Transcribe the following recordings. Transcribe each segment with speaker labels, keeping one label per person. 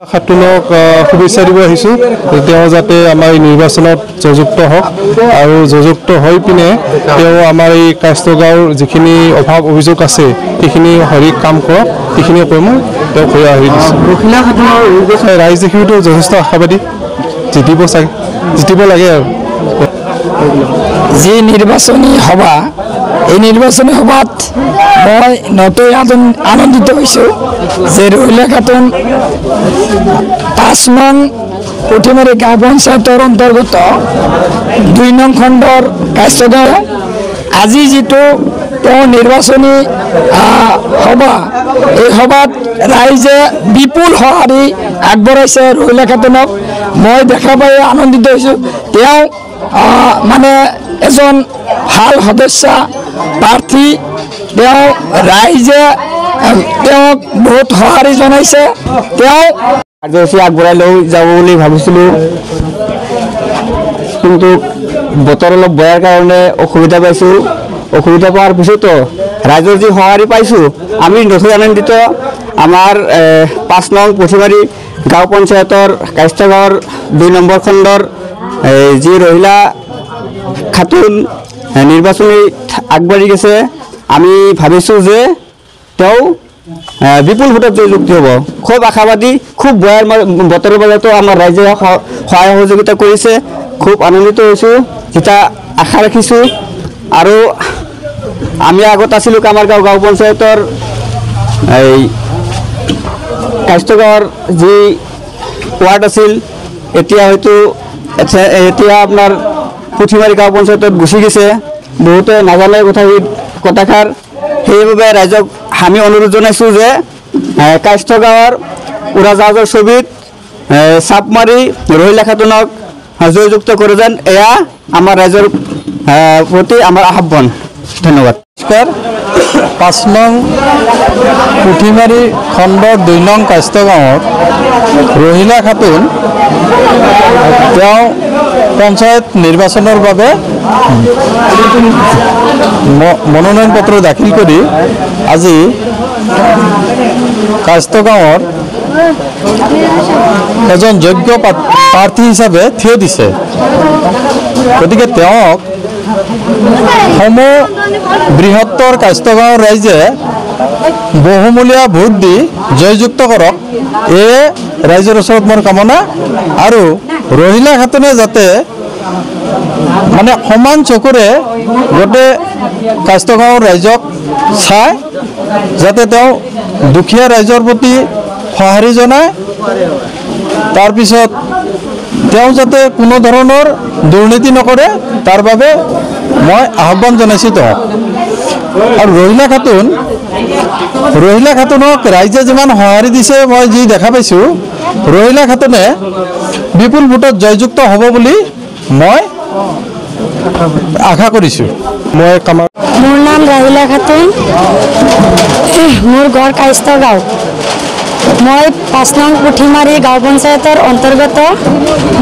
Speaker 1: খাতুনক শুভেচ্ছা দিব আহিছো তেওঁ যাতে আমাৰ এই নিৰ্বাচনত জয়যুক্ত হওক আৰু জয়যুক্ত হৈ পিনে তেওঁ আমাৰ এই কাষ্টগাঁৱৰ যিখিনি অভাৱ অভিযোগ আছে সেইখিনি হৰিক কাম কৰক সেইখিনি কৈ মই তেওঁ কৈ আহি দিছোঁ ৰাইজ দেখিতো যথেষ্ট আশাবাদী জিতিব লাগে আৰু
Speaker 2: যি নিৰ্বাচনী সভা এই নিৰ্বাচনী সভাত মই নতুন আনন্দিত হৈছোঁ যে ৰহিলা খাতুন 5 নং পুঠিমাৰী গাঁও পঞ্চায়তৰ অন্তৰ্গত 2 নং খণ্ডৰ কাষ্টগাঁও আজি যিটো তেওঁ নিৰ্বাচনী সভা এই সভাত ৰাইজে বিপুল সঁহাৰি আগবঢ়াইছে ৰহিলা খাতুনক মই দেখা পাই আনন্দিত হৈছোঁ তেওঁ মানে এজন ভাল সদস্য প্ৰাৰ্থী তেওঁ ৰাইজে তেওঁক বহুত সঁহাৰি জনাইছে তেওঁ কাৰ্যসূচী আগবঢ়াই লৈ যাব বুলি ভাবিছিলোঁ কিন্তু বতৰ অলপ বেয়াৰ কাৰণে অসুবিধা পাইছোঁ অসুবিধা পোৱাৰ পিছতো ৰাইজৰ যি সঁহাৰি পাইছোঁ আমি নথৈ আনন্দিত আমাৰ 5 নং পুঠিমাৰী গাঁও পঞ্চায়তৰ কাষ্টগাঁৱৰ 2 নম্বৰ খণ্ডৰ যি ৰহিলা খাতুন নিৰ্বাচনী আগবাঢ়ি গৈছে আমি ভাবিছোঁ যে তেওঁ বিপুল ভোটত জয়যুক্ত হ'ব খুব আশাবাদী খুব বেয়াৰ বতৰৰ মাজতো আমাৰ ৰাইজে সহায় সহযোগিতা কৰিছে খুব আনন্দিত হৈছোঁ যেটা আশা ৰাখিছোঁ আৰু আমি আগত আছিলোঁ কামাৰগাঁও গাঁও পঞ্চায়তৰ এই কাষ্টগাঁৱৰ যি ৱাৰ্ড আছিল এতিয়া হয়তো এতিয়া আপোনাৰ পুঠিমাৰী গাঁও পঞ্চায়তত গুচি গৈছে বহুতে নাজানে কথাষাৰ সেইবাবে ৰাইজক আমি অনুৰোধ জনাইছোঁ যে কাষ্টগাঁৱৰ উৰাজাহাজৰ ছবিত চাপ মাৰি ৰহিলা খাতুনক জয়যুক্ত কৰে যেন এয়া আমাৰ ৰাইজৰ প্ৰতি আমাৰ আহ্বান ধন্যবাদ
Speaker 1: নমস্কাৰ 5 নং পুঠিমাৰী খণ্ডৰ 2 নং কাষ্টগাঁৱত ৰহিলা খাতুন তেওঁ পঞ্চায়ত নিৰ্বাচনৰ বাবে মনোনয়ন পত্ৰ দাখিল কৰি আজি কাষ্টগাঁৱৰ এজন যোগ্য প্ৰাৰ্থী হিচাপে থিয় দিছে গতিকে তেওঁক বৃহত্তৰ কাষ্টগাঁৱৰ ৰাইজে বহুমূলীয়া ভোট দি জয়যুক্ত কৰক এই ৰাইজৰ ওচৰত মোৰ কামনা আৰু ৰহিলা খাতুনে যাতে মানে সমান চকুৰে গোটেই কাষ্টগাঁৱৰ ৰাইজক চাই যাতে তেওঁ দুখীয়া ৰাইজৰ প্ৰতি সঁহাৰি জনায় তাৰপিছত তেওঁ যাতে কোনো ধৰণৰ দুৰ্নীতি নকৰে তাৰ বাবে মই আহ্বান জনাইছোঁ তেওঁক আৰু ৰহিলা খাতুনক ৰাইজে যিমান সঁহাৰি দিছে মই যি দেখা পাইছোঁ ৰহিলা খাতুনে বিপুল ভোটত জয়যুক্ত হ'ব বুলি মই আশা কৰিছোঁ
Speaker 3: মোৰ নাম ৰহিলা খাতুন মোৰ ঘৰ কাষ্টগাঁও মই 5 নং পুঠিমাৰী গাঁও পঞ্চায়তৰ অন্তৰ্গত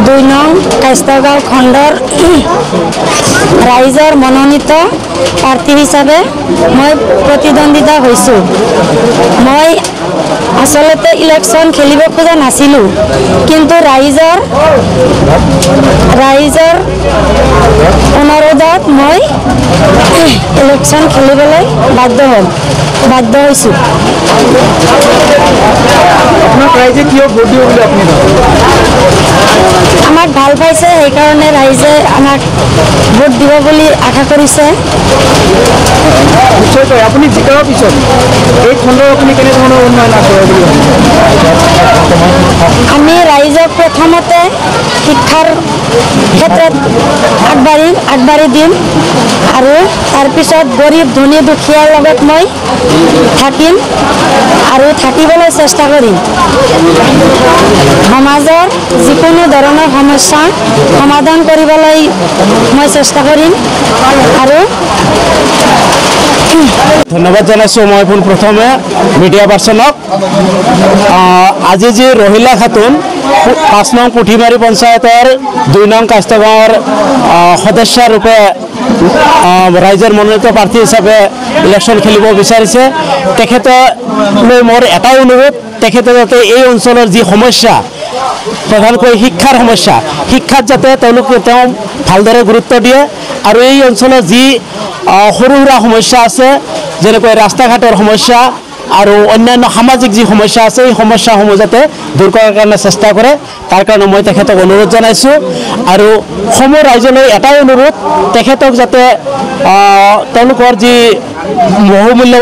Speaker 3: 2 নং কাষ্টগাঁও খণ্ডৰ ৰাইজৰ মনোনীত প্ৰাৰ্থী হিচাপে মই প্ৰতিদ্বন্দ্বিতা হৈছোঁ মই আচলতে ইলেকশ্যন খেলিব খোজা নাছিলোঁ কিন্তু ৰাইজৰ অনুৰোধত মই ইলেকশ্যন খেলিবলৈ বাধ্য হৈছোঁ আমাক ভাল পাইছে সেইকাৰণে ৰাইজে আমাক ভোট দিব বুলি আশা কৰিছে
Speaker 2: আপুনি জিকাৰ পিছত এই খণ্ডৰ আপুনি কেনেধৰণৰ উন্নয়ন আগবঢ়াব বুলি
Speaker 3: আমি ৰাইজক প্ৰথমতে শিক্ষাৰ ক্ষেত্ৰত আগবাঢ়ি দিম আৰু তাৰপিছত গৰীব ধনী দুখীয়াৰ লগত মই থাকিম আৰু থাকিবলৈ চেষ্টা কৰিম সমাজৰ যিকোনো ধৰণৰ সমস্যা সমাধান কৰিবলৈ মই চেষ্টা কৰিম আৰু
Speaker 2: ধন্যবাদ জনাইছোঁ মই পোনপ্ৰথমে মিডিয়া পাৰ্চনক আজি যি ৰহিলা খাতুন 5 নং পুঠিমাৰী পঞ্চায়তৰ 2 নং কাষ্টগাঁৱৰ সদস্য ৰূপে ৰাইজৰ মনোনীত প্ৰাৰ্থী হিচাপে ইলেকশ্যন খেলিব বিচাৰিছে তেখেতলৈ মোৰ এটাই অনুৰোধ
Speaker 4: তেখেতে যাতে এই অঞ্চলৰ যি সমস্যা প্ৰধানকৈ শিক্ষাৰ সমস্যা শিক্ষাত যাতে তেওঁলোকে তেওঁ ভালদৰে গুৰুত্ব দিয়ে আৰু এই অঞ্চলৰ যি সৰু সুৰা সমস্যা আছে যেনেকৈ ৰাস্তা ঘাটৰ সমস্যা আৰু অন্যান্য সামাজিক যি সমস্যা আছে এই সমস্যাসমূহ যাতে দূৰ কৰাৰ কাৰণে চেষ্টা কৰে তাৰ কাৰণে মই তেখেতক অনুৰোধ জনাইছোঁ আৰু সমূহ ৰাইজলৈ এটাই অনুৰোধ তেখেতক যাতে তেওঁলোকৰ যি বহুমূল্য